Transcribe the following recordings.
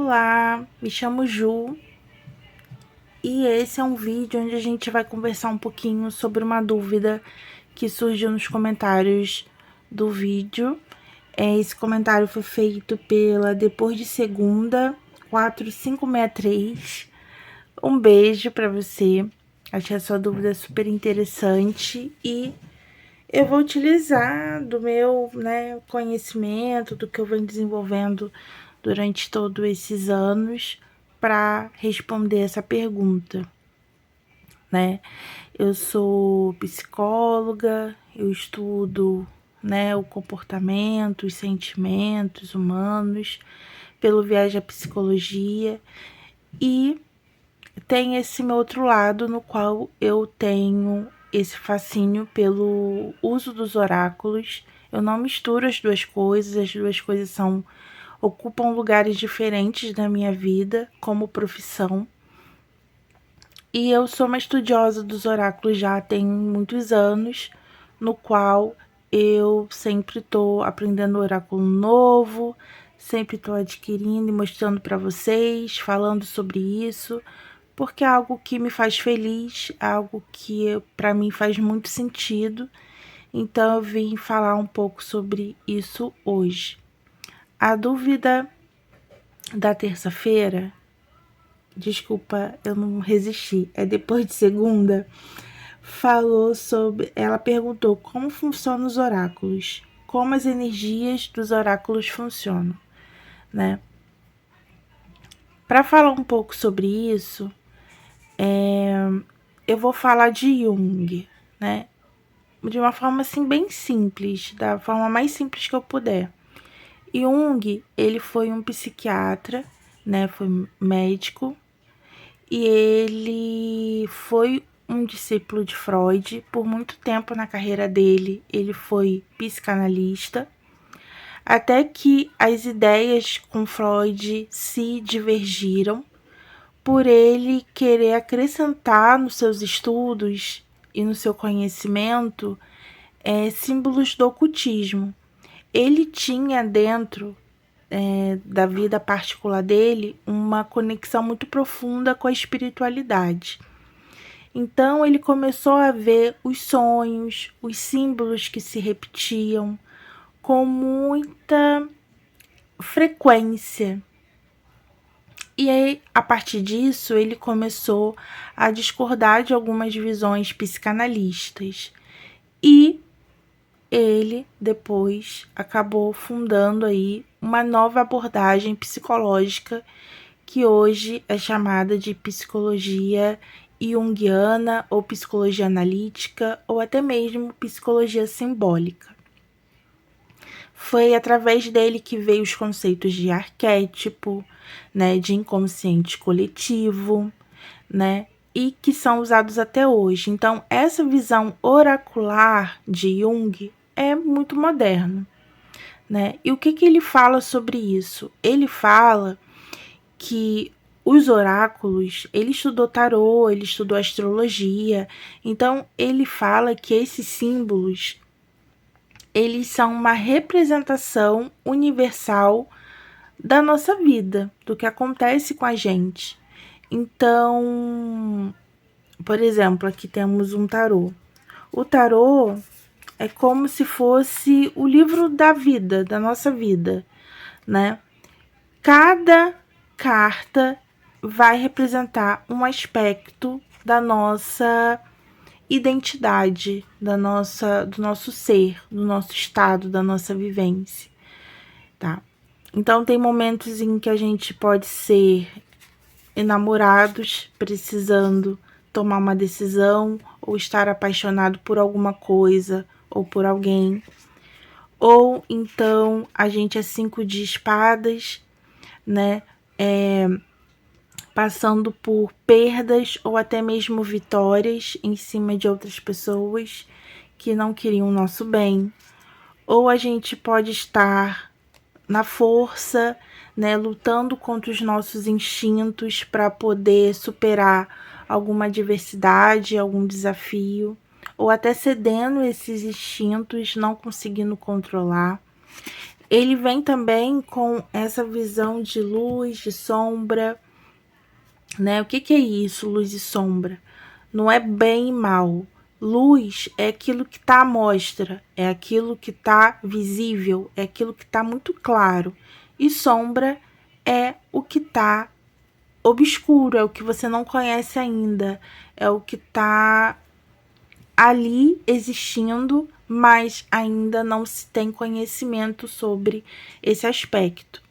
Olá, me chamo Ju e esse é um vídeo onde a gente vai conversar um pouquinho sobre uma dúvida que surgiu nos comentários do vídeo. Esse comentário foi feito pela Depois de Segunda 4563. Um beijo para você. Achei a sua dúvida super interessante e eu vou utilizar do meu, conhecimento, do que eu venho desenvolvendo durante todos esses anos para responder essa pergunta, né? Eu sou psicóloga, eu estudo, o comportamento, os sentimentos humanos pelo viés da psicologia e tem esse meu outro lado no qual eu tenho esse fascínio pelo uso dos oráculos. Eu não misturo as duas coisas ocupam lugares diferentes na minha vida como profissão. E eu sou uma estudiosa dos oráculos já tem muitos anos, no qual eu sempre estou aprendendo oráculo novo, sempre estou adquirindo e mostrando para vocês, falando sobre isso, porque é algo que me faz feliz, algo que para mim faz muito sentido. Então eu vim falar um pouco sobre isso hoje. A dúvida da terça-feira, desculpa, eu não resisti, é depois de segunda, ela perguntou como funcionam os oráculos, como as energias dos oráculos funcionam, né? Para falar um pouco sobre isso, eu vou falar de Jung, né? De uma forma assim bem simples, da forma mais simples que eu puder. Jung, ele foi um psiquiatra, né? Foi médico e ele foi um discípulo de Freud. Por muito tempo na carreira dele, ele foi psicanalista, até que as ideias com Freud se divergiram por ele querer acrescentar nos seus estudos e no seu conhecimento símbolos do ocultismo. Ele tinha dentro da vida particular dele uma conexão muito profunda com a espiritualidade. Então ele começou a ver os sonhos, os símbolos que se repetiam com muita frequência. E aí, a partir disso, ele começou a discordar de algumas visões psicanalistas. E ele depois acabou fundando aí uma nova abordagem psicológica que hoje é chamada de psicologia junguiana ou psicologia analítica ou até mesmo psicologia simbólica. Foi através dele que veio os conceitos de arquétipo, né, de inconsciente coletivo, né, e que são usados até hoje. Então, essa visão oracular de Jung é muito moderna, né? E o que ele fala sobre isso? Ele fala que os oráculos, ele estudou tarô, ele estudou astrologia, então ele fala que esses símbolos, eles são uma representação universal da nossa vida, do que acontece com a gente. Então, por exemplo, aqui temos um tarô. O tarô é como se fosse o livro da vida, da nossa vida, né? Cada carta vai representar um aspecto da nossa identidade, do nosso ser, do nosso estado, da nossa vivência, tá? Então tem momentos em que a gente pode ser enamorados, precisando tomar uma decisão ou estar apaixonado por alguma coisa ou por alguém. Ou então a gente é 5 de espadas, né? Passando por perdas ou até mesmo vitórias em cima de outras pessoas que não queriam o nosso bem. Ou a gente pode estar na força, né, lutando contra os nossos instintos para poder superar alguma adversidade, algum desafio, ou até cedendo esses instintos, não conseguindo controlar. Ele vem também com essa visão de luz, de sombra, né? O que que é isso, luz e sombra? Não é bem e mal. Luz é aquilo que está à mostra, é aquilo que está visível, é aquilo que está muito claro. E sombra é o que está obscuro, é o que você não conhece ainda, é o que está ali existindo, mas ainda não se tem conhecimento sobre esse aspecto.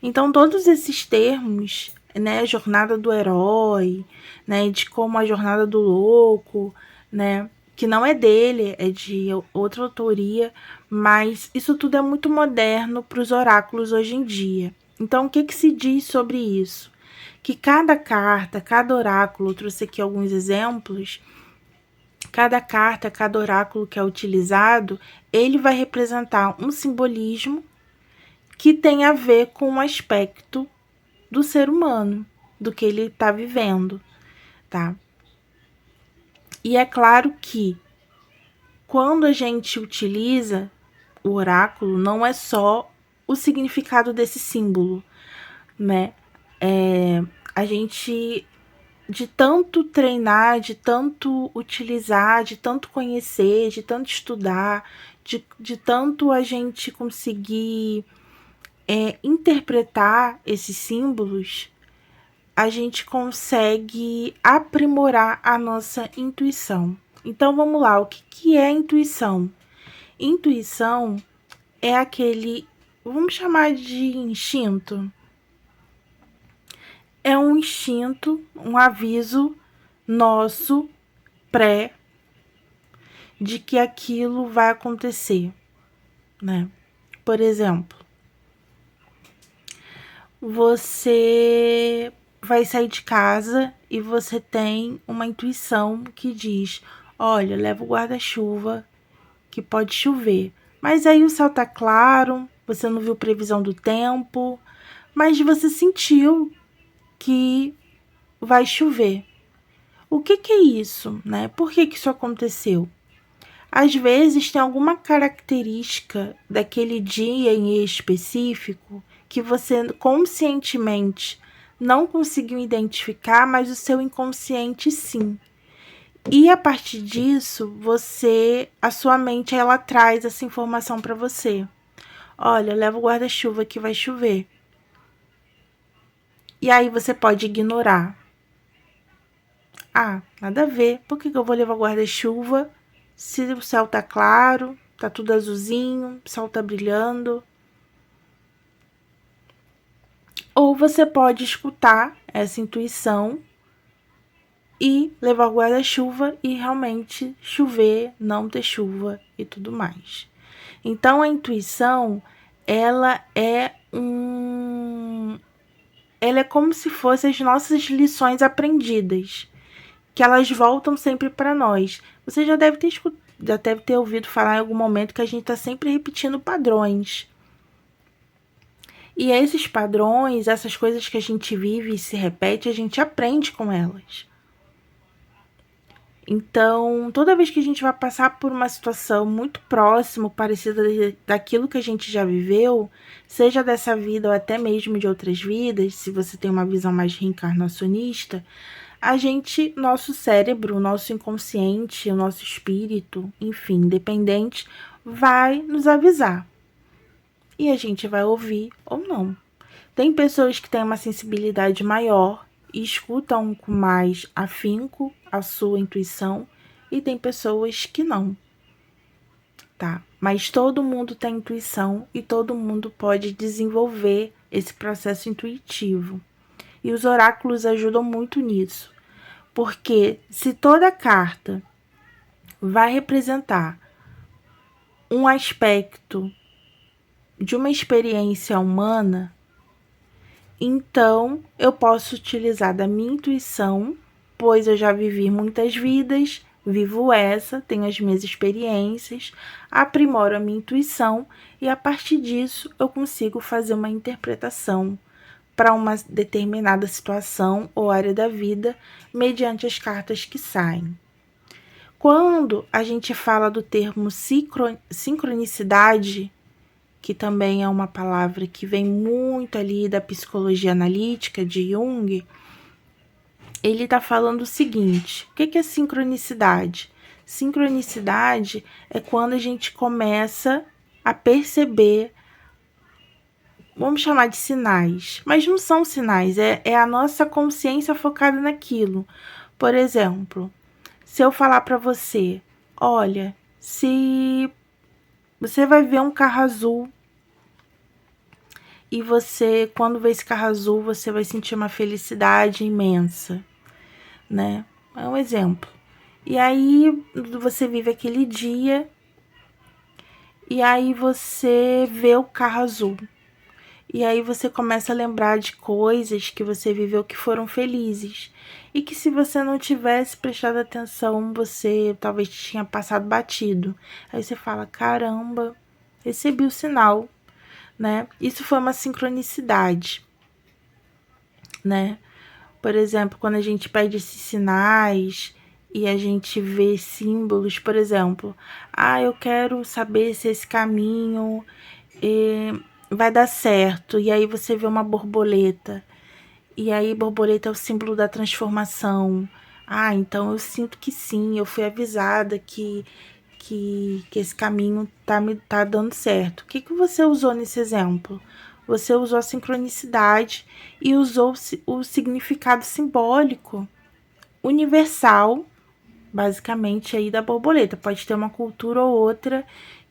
Então, todos esses termos, né, jornada do herói, né, de como a jornada do louco, né, que não é dele, é de outra autoria, mas isso tudo é muito moderno para os oráculos hoje em dia. Então, o que que se diz sobre isso? Que cada carta, cada oráculo, eu trouxe aqui alguns exemplos, cada carta, cada oráculo que é utilizado, ele vai representar um simbolismo que tem a ver com o aspecto do ser humano, do que ele está vivendo, tá? E é claro que quando a gente utiliza o oráculo, não é só o significado desse símbolo, né? A gente, de tanto treinar, de tanto utilizar, de tanto conhecer, de tanto estudar, de tanto a gente conseguir interpretar esses símbolos, a gente consegue aprimorar a nossa intuição. Então vamos lá, o que que é intuição? Intuição é aquele, vamos chamar de instinto. É um instinto, um aviso nosso pré de que aquilo vai acontecer, né? Por exemplo, você vai sair de casa e você tem uma intuição que diz: olha, leva o guarda-chuva que pode chover. Mas aí o céu tá claro, você não viu previsão do tempo, mas você sentiu que vai chover. O que que é isso, né? Por que que isso aconteceu? Às vezes tem alguma característica daquele dia em específico que você conscientemente não conseguiu identificar, mas o seu inconsciente sim. E a partir disso, a sua mente, ela traz essa informação para você. Olha, leva o guarda-chuva que vai chover. E aí você pode ignorar. Ah, nada a ver. Por que eu vou levar o guarda-chuva se o céu tá claro, tá tudo azulzinho, o sol tá brilhando? Ou você pode escutar essa intuição e levar o guarda-chuva e realmente chover, não ter chuva e tudo mais. Então a intuição, ela é como se fossem as nossas lições aprendidas, que elas voltam sempre para nós. Você já deve ter ouvido falar em algum momento que a gente está sempre repetindo padrões. E esses padrões, essas coisas que a gente vive e se repete, a gente aprende com elas. Então, toda vez que a gente vai passar por uma situação muito próxima, parecida daquilo que a gente já viveu, seja dessa vida ou até mesmo de outras vidas, se você tem uma visão mais reencarnacionista, nosso cérebro, nosso inconsciente, o nosso espírito, enfim, independente, vai nos avisar. E a gente vai ouvir ou não. Tem pessoas que têm uma sensibilidade maior e escutam com mais afinco a sua intuição, e tem pessoas que não, tá? Mas todo mundo tem intuição e todo mundo pode desenvolver esse processo intuitivo. E os oráculos ajudam muito nisso, porque se toda carta vai representar um aspecto de uma experiência humana, então eu posso utilizar da minha intuição, pois eu já vivi muitas vidas, vivo essa, tenho as minhas experiências, aprimoro a minha intuição e a partir disso eu consigo fazer uma interpretação para uma determinada situação ou área da vida mediante as cartas que saem. Quando a gente fala do termo sincronicidade, que também é uma palavra que vem muito ali da psicologia analítica de Jung, ele tá falando o seguinte: o que é sincronicidade? Sincronicidade é quando a gente começa a perceber, vamos chamar de sinais, mas não são sinais, é a nossa consciência focada naquilo. Por exemplo, se eu falar para você, olha, se você vai ver um carro azul e você, quando vê esse carro azul, você vai sentir uma felicidade imensa, né? É um exemplo. E aí você vive aquele dia e aí você vê o carro azul. E aí você começa a lembrar de coisas que você viveu que foram felizes. E que se você não tivesse prestado atenção, você talvez tinha passado batido. Aí você fala, caramba, recebi o sinal, né? Isso foi uma sincronicidade, né? Por exemplo, quando a gente pede esses sinais e a gente vê símbolos, por exemplo, eu quero saber se esse caminho vai dar certo. E aí você vê uma borboleta. E aí borboleta é o símbolo da transformação. Então eu sinto que sim, eu fui avisada que esse caminho tá dando certo. O que você usou nesse exemplo? Você usou a sincronicidade e usou o significado simbólico universal, basicamente, aí da borboleta. Pode ter uma cultura ou outra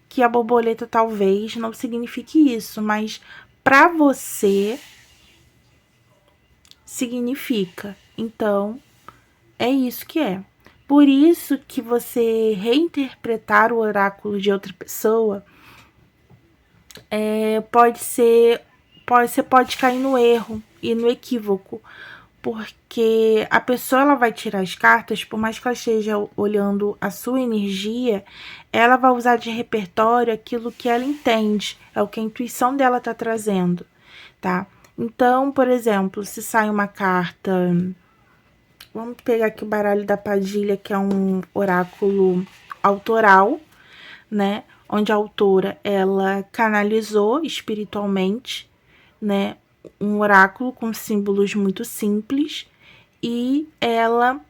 que a borboleta talvez não signifique isso, mas para você significa. Então, é isso que é. Por isso que você reinterpretar o oráculo de outra pessoa você pode cair no erro e no equívoco, porque a pessoa ela vai tirar as cartas, por mais que ela esteja olhando a sua energia, ela vai usar de repertório aquilo que ela entende, é o que a intuição dela tá trazendo, tá? Então, por exemplo, se sai uma carta, vamos pegar aqui o baralho da Padilha, que é um oráculo autoral, né? Onde a autora, ela canalizou espiritualmente, né? Um oráculo com símbolos muito simples e ela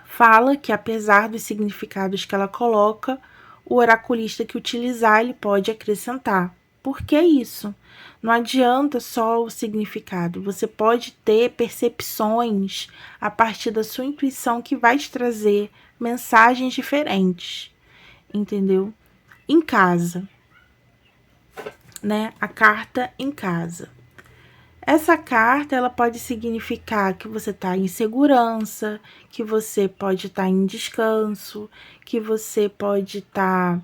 fala que apesar dos significados que ela coloca, o oraculista que utilizar, ele pode acrescentar. Por que isso? Não adianta só o significado, você pode ter percepções a partir da sua intuição que vai te trazer mensagens diferentes, entendeu? Em casa, né? A carta em casa. Essa carta, ela pode significar que você está em segurança, que você pode estar em descanso, que você pode estar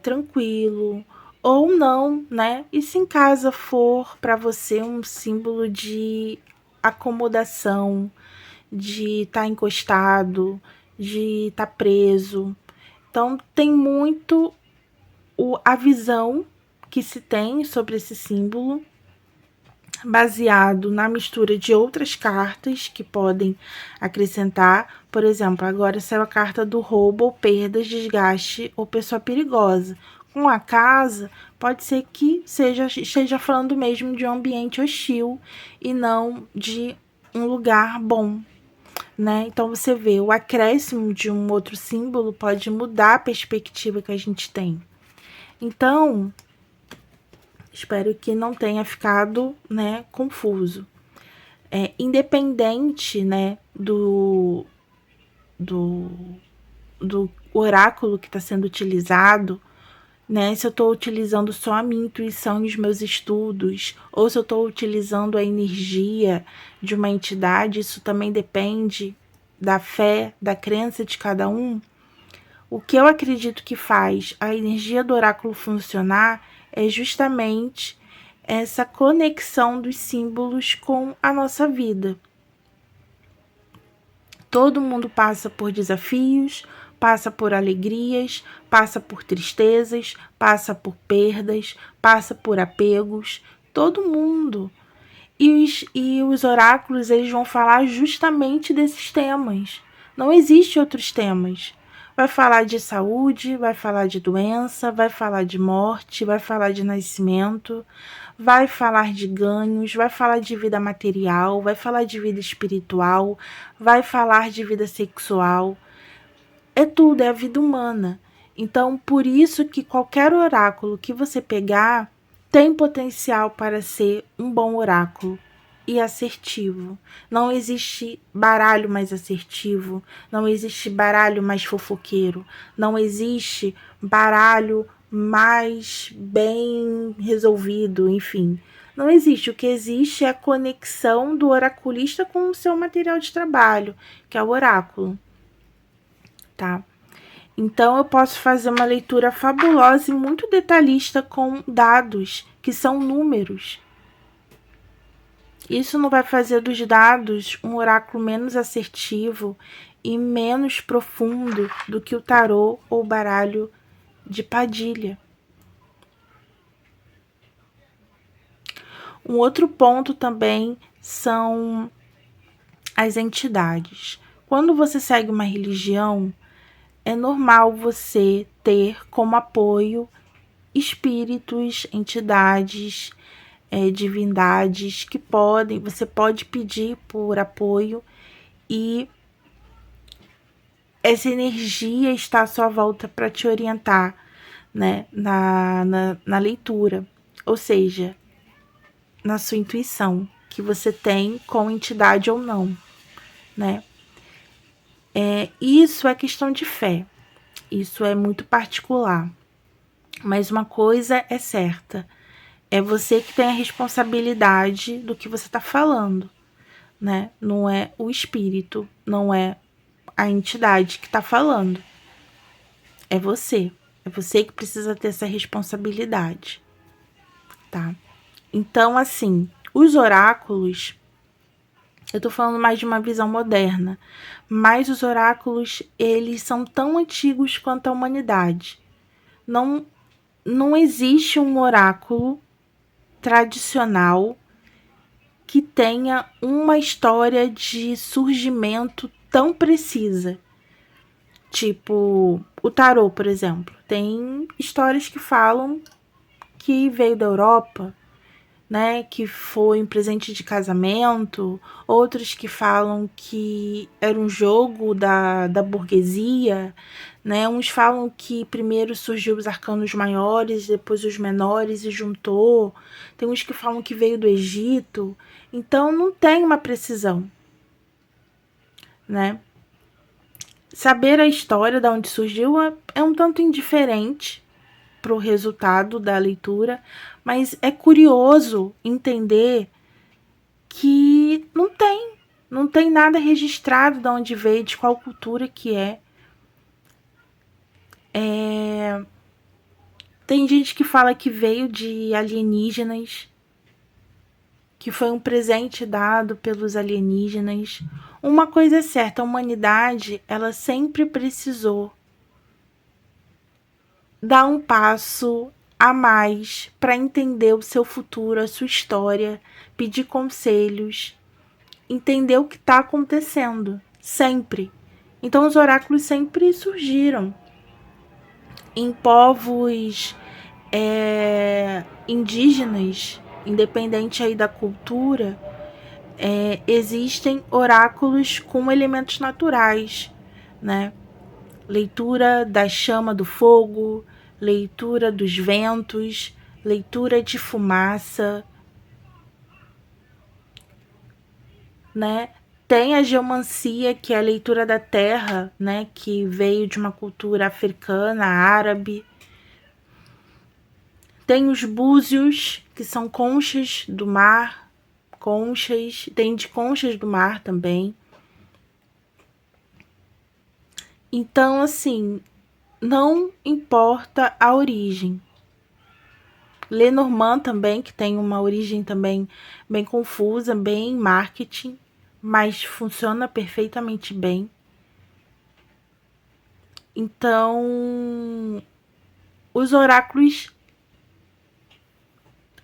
tranquilo, ou não, né? E se em casa for para você um símbolo de acomodação, de estar encostado, de estar preso. Então, tem muito a visão que se tem sobre esse símbolo, baseado na mistura de outras cartas que podem acrescentar. Por exemplo, agora saiu a carta do roubo ou perdas, desgaste ou pessoa perigosa. Com a casa, pode ser que esteja falando mesmo de um ambiente hostil e não de um lugar bom, né? Então você vê, o acréscimo de um outro símbolo pode mudar a perspectiva que a gente tem. Então, espero que não tenha ficado, né, confuso. Independente, né, do oráculo que está sendo utilizado, né, se eu estou utilizando só a minha intuição e os meus estudos, ou se eu estou utilizando a energia de uma entidade, isso também depende da fé, da crença de cada um. O que eu acredito que faz a energia do oráculo funcionar é justamente essa conexão dos símbolos com a nossa vida. Todo mundo passa por desafios, passa por alegrias, passa por tristezas, passa por perdas, passa por apegos, todo mundo. E os oráculos, eles vão falar justamente desses temas. Não existe outros temas. Vai falar de saúde, vai falar de doença, vai falar de morte, vai falar de nascimento, vai falar de ganhos, vai falar de vida material, vai falar de vida espiritual, vai falar de vida sexual. É tudo, é a vida humana. Então, por isso que qualquer oráculo que você pegar tem potencial para ser um bom oráculo e assertivo. Não existe baralho mais assertivo, não existe baralho mais fofoqueiro, não existe baralho mais bem resolvido, enfim. Não existe. O que existe é a conexão do oraculista com o seu material de trabalho, que é o oráculo, tá? Então, eu posso fazer uma leitura fabulosa e muito detalhista com dados, que são números. Isso não vai fazer dos dados um oráculo menos assertivo e menos profundo do que o tarô ou baralho de Padilha. Um outro ponto também são as entidades. Quando você segue uma religião, é normal você ter como apoio espíritos, entidades, divindades que você pode pedir por apoio e essa energia está à sua volta para te orientar, né, na leitura, ou seja, na sua intuição que você tem com entidade ou não, né? Isso é questão de fé, isso é muito particular, mas uma coisa é certa, é você que tem a responsabilidade do que você está falando, né? Não é o espírito, não é a entidade que está falando. É você. É você que precisa ter essa responsabilidade, tá? Então, assim, os oráculos, eu tô falando mais de uma visão moderna, mas os oráculos, eles são tão antigos quanto a humanidade. Não existe um oráculo tradicional que tenha uma história de surgimento tão precisa. Tipo, o tarô, por exemplo. Tem histórias que falam que veio da Europa, né? Que foi um presente de casamento. Outros que falam que era um jogo da burguesia, né? Uns falam que primeiro surgiu os arcanos maiores, depois os menores e juntou. Tem uns que falam que veio do Egito. Então, não tem uma precisão, né? Saber a história de onde surgiu é um tanto indiferente para o resultado da leitura, mas é curioso entender que não tem nada registrado de onde veio, de qual cultura que é. Tem gente que fala que veio de alienígenas, que foi um presente dado pelos alienígenas. Uma coisa é certa, a humanidade, ela sempre precisou dar um passo a mais para entender o seu futuro, a sua história, pedir conselhos, entender o que está acontecendo, sempre. Então os oráculos sempre surgiram em povos indígenas, independente aí da cultura. Existem oráculos com elementos naturais, né? Leitura da chama do fogo, leitura dos ventos, leitura de fumaça, né? Tem a geomancia, que é a leitura da terra, né? Que veio de uma cultura africana, árabe. Tem os búzios, que são conchas do mar, conchas, tem de conchas do mar também. Então, assim, não importa a origem. Lenormand também, que tem uma origem também bem confusa, bem marketing, mas funciona perfeitamente bem. Então, os oráculos,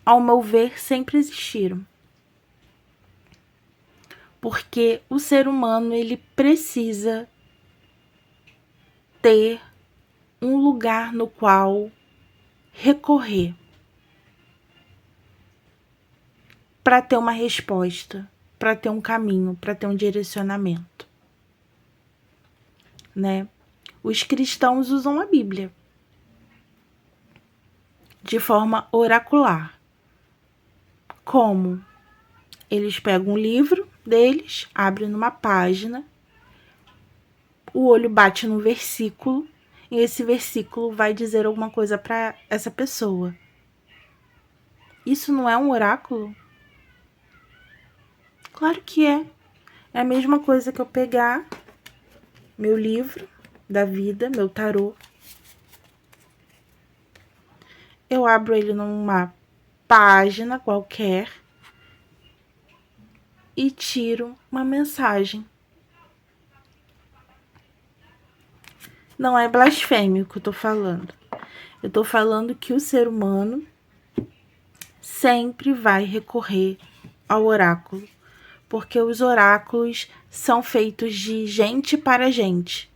ao meu ver, sempre existiram. Porque o ser humano, ele precisa ter um lugar no qual recorrer para ter uma resposta, para ter um caminho, para ter um direcionamento, né? Os cristãos usam a Bíblia de forma oracular. Como? Eles pegam um livro deles, abrem numa página, o olho bate num versículo, e esse versículo vai dizer alguma coisa para essa pessoa. Isso não é um oráculo? Claro que é. É a mesma coisa que eu pegar meu livro da vida, meu tarô. Eu abro ele numa página qualquer e tiro uma mensagem. Não é blasfêmio que eu tô falando. Eu tô falando que o ser humano sempre vai recorrer ao oráculo, porque os oráculos são feitos de gente para gente.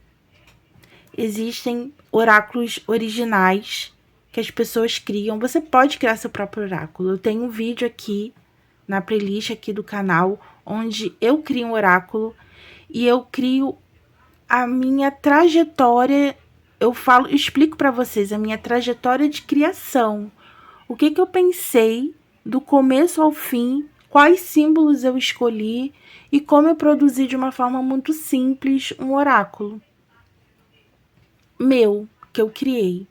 Existem oráculos originais que as pessoas criam. Você pode criar seu próprio oráculo. Eu tenho um vídeo aqui na playlist aqui do canal onde eu crio um oráculo e eu crio a minha trajetória. Eu explico para vocês a minha trajetória de criação. O que eu pensei do começo ao fim, quais símbolos eu escolhi e como eu produzi de uma forma muito simples um oráculo meu, que eu criei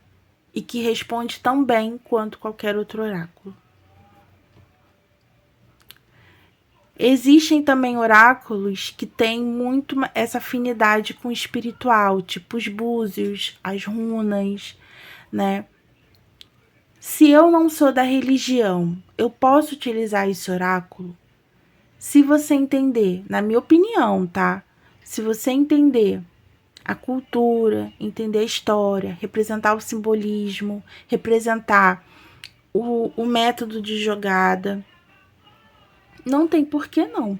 e que responde tão bem quanto qualquer outro oráculo. Existem também oráculos que têm muito essa afinidade com o espiritual, tipo os búzios, as runas, né? Se eu não sou da religião, eu posso utilizar esse oráculo? Se você entender, na minha opinião, tá? Se você entender a cultura, entender a história, representar o simbolismo, representar o método de jogada, não tem por que não.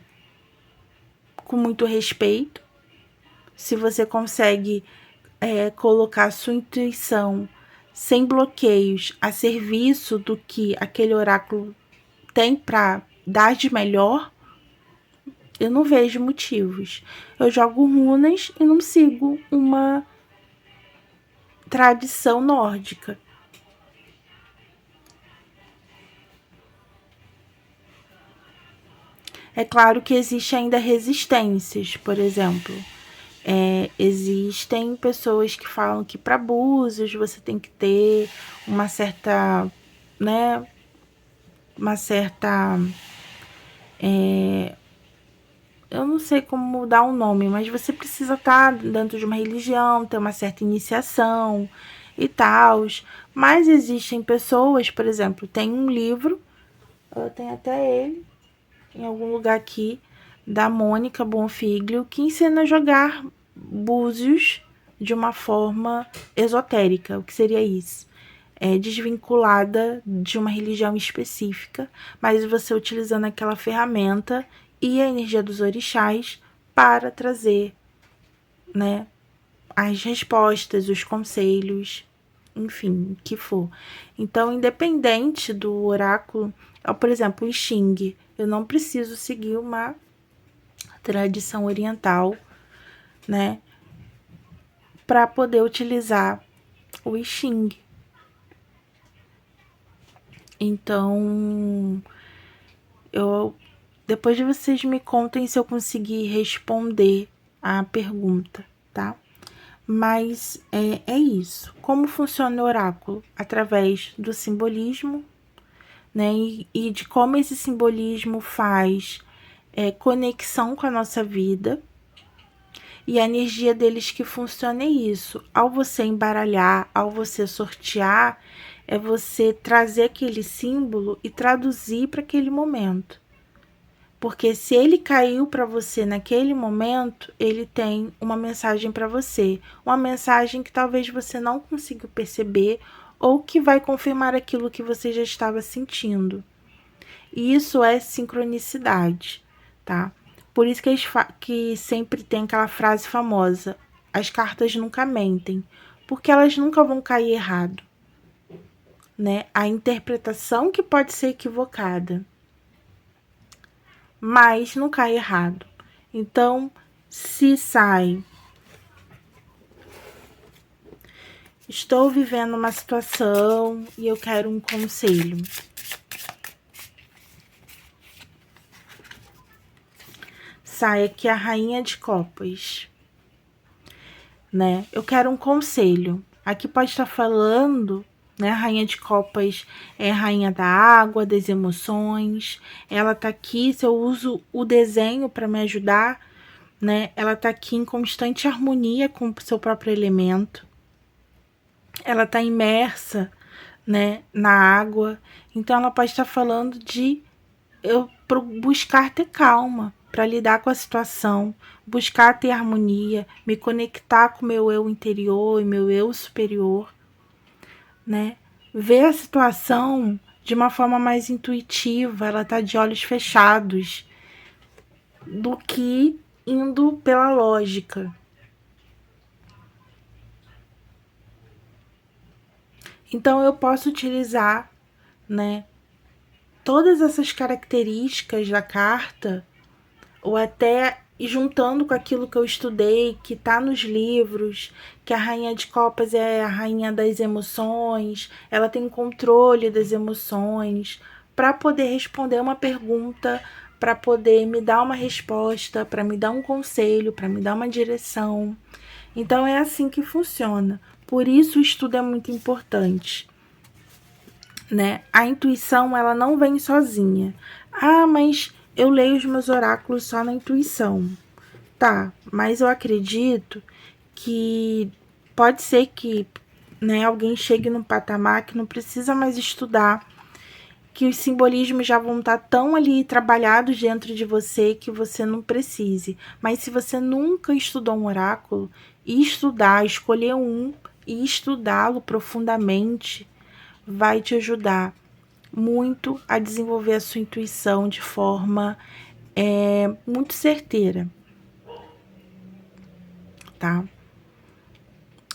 Com muito respeito, se você consegue colocar sua intuição sem bloqueios a serviço do que aquele oráculo tem para dar de melhor, eu não vejo motivos. Eu jogo runas e não sigo uma tradição nórdica. É claro que existe ainda resistências, por exemplo. Existem pessoas que falam que para búzios você tem que ter uma certa, né, uma certa, eu não sei como dar um nome, mas você precisa estar dentro de uma religião, ter uma certa iniciação e tal. Mas existem pessoas, por exemplo, tem um livro, eu tenho até ele em algum lugar aqui, da Mônica Bonfiglio, que ensina a jogar búzios de uma forma esotérica. O que seria isso? Desvinculada de uma religião específica, mas você utilizando aquela ferramenta e a energia dos orixás para trazer, né, as respostas, os conselhos, enfim, o que for. Então, independente do oráculo, por exemplo, o Xing, eu não preciso seguir uma tradição oriental, né, para poder utilizar o I Ching. Então, depois de vocês me contem se eu consegui responder a pergunta, tá? Mas é isso. Como funciona o oráculo? Através do simbolismo, né? E de como esse simbolismo faz conexão com a nossa vida. E a energia deles que funciona é isso. Ao você embaralhar, ao você sortear, é você trazer aquele símbolo e traduzir para aquele momento. Porque se ele caiu para você naquele momento, ele tem uma mensagem para você. Uma mensagem que talvez você não consiga perceber ou que vai confirmar aquilo que você já estava sentindo. E isso é sincronicidade, tá? Por isso que sempre tem aquela frase famosa: as cartas nunca mentem, porque elas nunca vão cair errado, né? A interpretação que pode ser equivocada, mas não cai errado. Então, se sai: estou vivendo uma situação e eu quero um conselho. Sai aqui a Rainha de Copas, né? Eu quero um conselho. Aqui pode estar falando, né? A Rainha de Copas é a rainha da água, das emoções. Ela tá aqui, se eu uso o desenho para me ajudar, né? Ela tá aqui em constante harmonia com o seu próprio elemento. Ela tá imersa, né, na água. Então ela pode estar falando de eu buscar ter calma para lidar com a situação, buscar ter harmonia, me conectar com o meu eu interior e meu eu superior, né? Ver a situação de uma forma mais intuitiva, ela tá de olhos fechados, do que indo pela lógica. Então eu posso utilizar, né, todas essas características da carta, ou até juntando com aquilo que eu estudei, que está nos livros, que a Rainha de Copas é a rainha das emoções, ela tem controle das emoções, para poder responder uma pergunta, para poder me dar uma resposta, para me dar um conselho, para me dar uma direção. Então é assim que funciona. Por isso o estudo é muito importante, né? A intuição, ela não vem sozinha. Ah, mas eu leio os meus oráculos só na intuição. Tá, mas eu acredito que pode ser que, né, alguém chegue num patamar que não precisa mais estudar, que os simbolismos já vão estar tão ali trabalhados dentro de você que você não precise. Mas se você nunca estudou um oráculo, estudar, escolher um e estudá-lo profundamente, vai te ajudar muito a desenvolver a sua intuição de forma muito certeira, tá?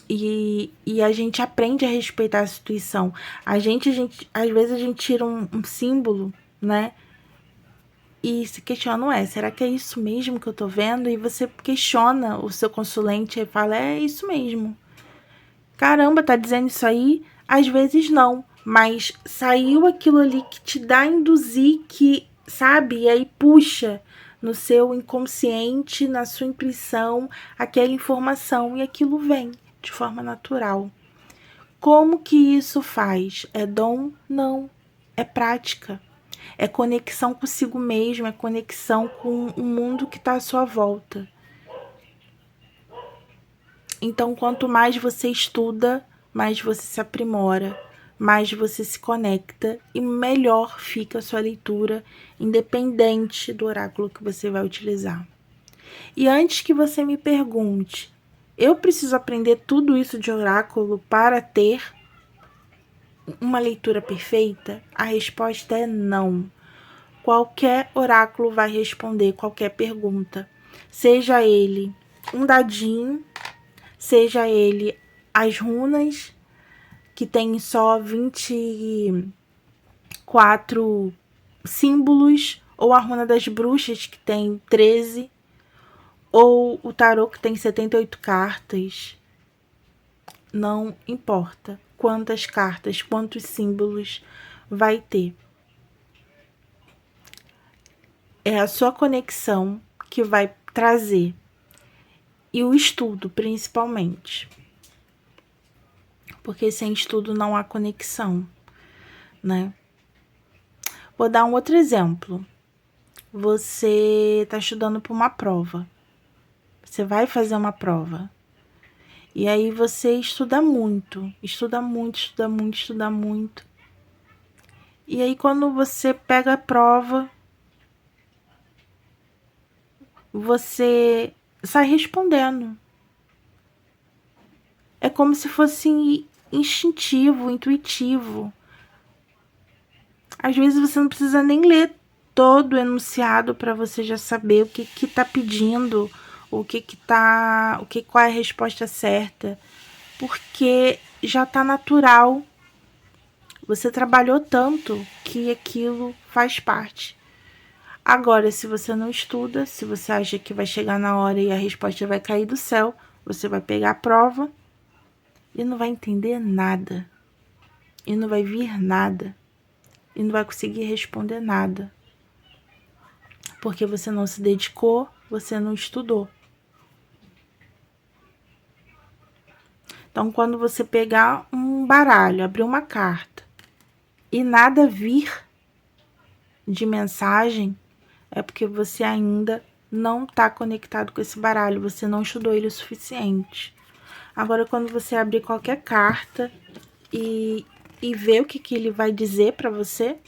E a gente aprende a respeitar a intuição. Às vezes a gente tira um símbolo, né? E se questiona, ué, será que é isso mesmo que eu tô vendo? E você questiona o seu consulente e fala, é isso mesmo. Caramba, tá dizendo isso aí? Às vezes não, mas saiu aquilo ali que te dá a induzir, que, sabe? E aí puxa no seu inconsciente, na sua intuição, aquela informação e aquilo vem de forma natural. Como que isso faz? É dom? Não. É prática. É conexão consigo mesmo, é conexão com o mundo que está à sua volta. Então, quanto mais você estuda, mais você se aprimora, mais você se conecta e melhor fica a sua leitura, independente do oráculo que você vai utilizar. E antes que você me pergunte, eu preciso aprender tudo isso de oráculo para ter uma leitura perfeita? A resposta é não. Qualquer oráculo vai responder qualquer pergunta, seja ele um dadinho, seja ele as runas, que tem só 24 símbolos, ou a runa das bruxas, que tem 13, ou o tarô, que tem 78 cartas. Não importa quantas cartas, quantos símbolos vai ter. É a sua conexão que vai trazer. E o estudo, principalmente. Porque sem estudo não há conexão, né? Vou dar um outro exemplo. Você está estudando para uma prova. Você vai fazer uma prova. E aí você estuda muito, estuda muito, estuda muito, estuda muito. E aí quando você pega a prova, você sai respondendo. É como se fosse instintivo, intuitivo. Às vezes você não precisa nem ler todo o enunciado para você já saber o que está pedindo qual é a resposta certa, porque já tá natural. Você trabalhou tanto que aquilo faz parte. Agora, se você não estuda, se você acha que vai chegar na hora e a resposta vai cair do céu, você vai pegar a prova e não vai entender nada. E não vai vir nada. E não vai conseguir responder nada. Porque você não se dedicou, você não estudou. Então, quando você pegar um baralho, abrir uma carta e nada vir de mensagem, é porque você ainda não está conectado com esse baralho, você não estudou ele o suficiente. Agora, quando você abrir qualquer carta e ver o que ele vai dizer para você,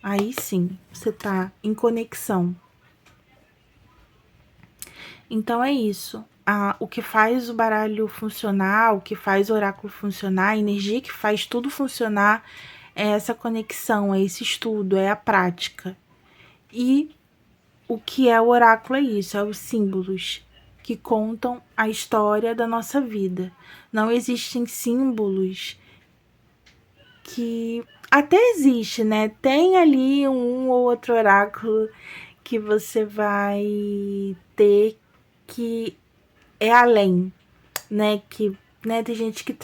aí sim, você tá em conexão. Então é isso. O que faz o baralho funcionar, o que faz o oráculo funcionar, a energia que faz tudo funcionar é essa conexão, é esse estudo, é a prática. E o que é o oráculo é isso, é os símbolos que contam a história da nossa vida. Não existem símbolos que até existe, né? Tem ali um ou outro oráculo que você vai ter que é além, né? Que, né, tem gente que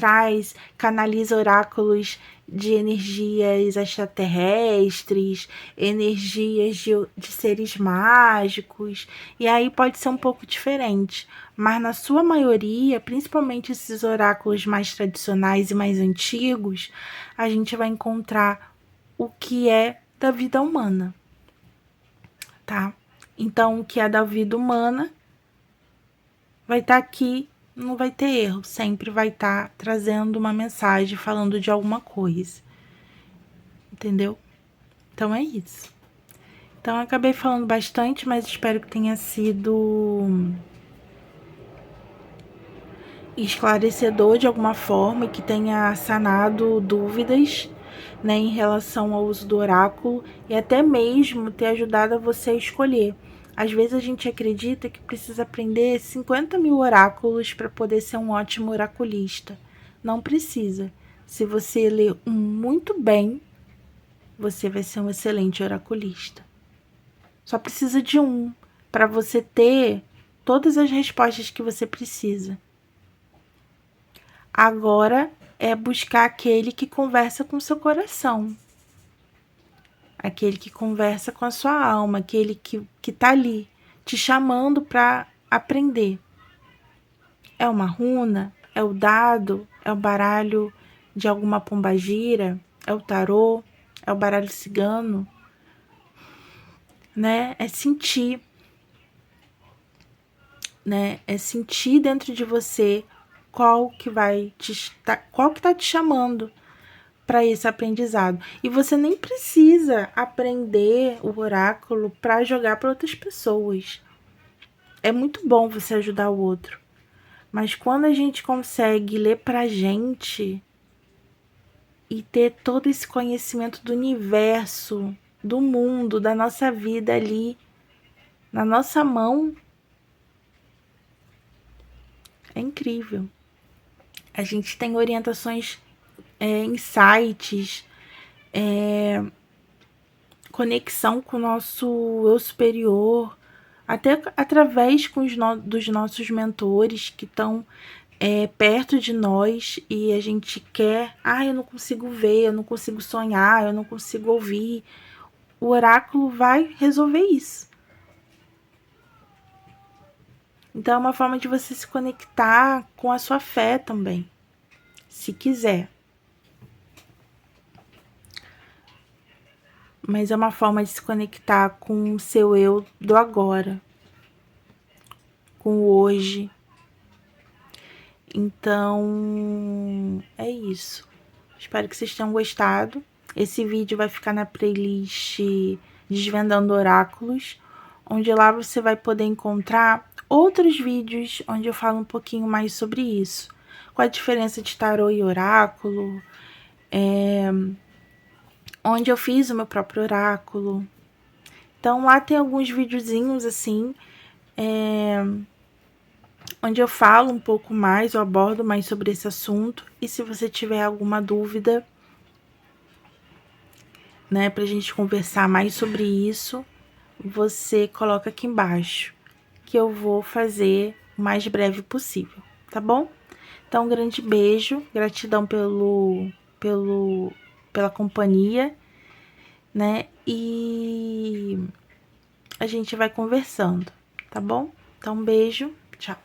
canaliza oráculos de energias extraterrestres, energias de seres mágicos, e aí pode ser um pouco diferente. Mas na sua maioria, principalmente esses oráculos mais tradicionais e mais antigos, a gente vai encontrar o que é da vida humana, tá? Então, o que é da vida humana vai estar aqui, não vai ter erro, sempre vai estar trazendo uma mensagem, falando de alguma coisa. Entendeu? Então é isso. Então eu acabei falando bastante, mas espero que tenha sido esclarecedor de alguma forma, que tenha sanado dúvidas, né, em relação ao uso do oráculo e até mesmo ter ajudado a você a escolher. Às vezes a gente acredita que precisa aprender 50 mil oráculos para poder ser um ótimo oraculista. Não precisa. Se você ler um muito bem, você vai ser um excelente oraculista. Só precisa de um para você ter todas as respostas que você precisa. Agora é buscar aquele que conversa com o seu coração. Aquele que conversa com a sua alma, aquele que tá ali, te chamando para aprender. É uma runa? É o dado? É o baralho de alguma pombagira? É o tarô? É o baralho cigano? Né? É sentir. Né? É sentir dentro de você qual que tá te chamando para esse aprendizado. E você nem precisa aprender o oráculo para jogar para outras pessoas. É muito bom você ajudar o outro. Mas quando a gente consegue ler pra gente e ter todo esse conhecimento do universo, do mundo, da nossa vida ali na nossa mão, é incrível. A gente tem orientações, insights, conexão com o nosso eu superior, até através dos nossos mentores que estão perto de nós e a gente quer, eu não consigo ver, eu não consigo sonhar, eu não consigo ouvir. O oráculo vai resolver isso. Então é uma forma de você se conectar com a sua fé também, se quiser. Mas é uma forma de se conectar com o seu eu do agora, com o hoje. Então, é isso. Espero que vocês tenham gostado. Esse vídeo vai ficar na playlist Desvendando Oráculos, onde lá você vai poder encontrar outros vídeos onde eu falo um pouquinho mais sobre isso. Qual a diferença de tarô e oráculo, onde eu fiz o meu próprio oráculo. Então lá tem alguns videozinhos assim, onde eu falo um pouco mais, eu abordo mais sobre esse assunto. E se você tiver alguma dúvida, né, pra gente conversar mais sobre isso, você coloca aqui embaixo, que eu vou fazer o mais breve possível, tá bom? Então, um grande beijo, gratidão pela companhia, né? E a gente vai conversando, tá bom? Então, um beijo, tchau.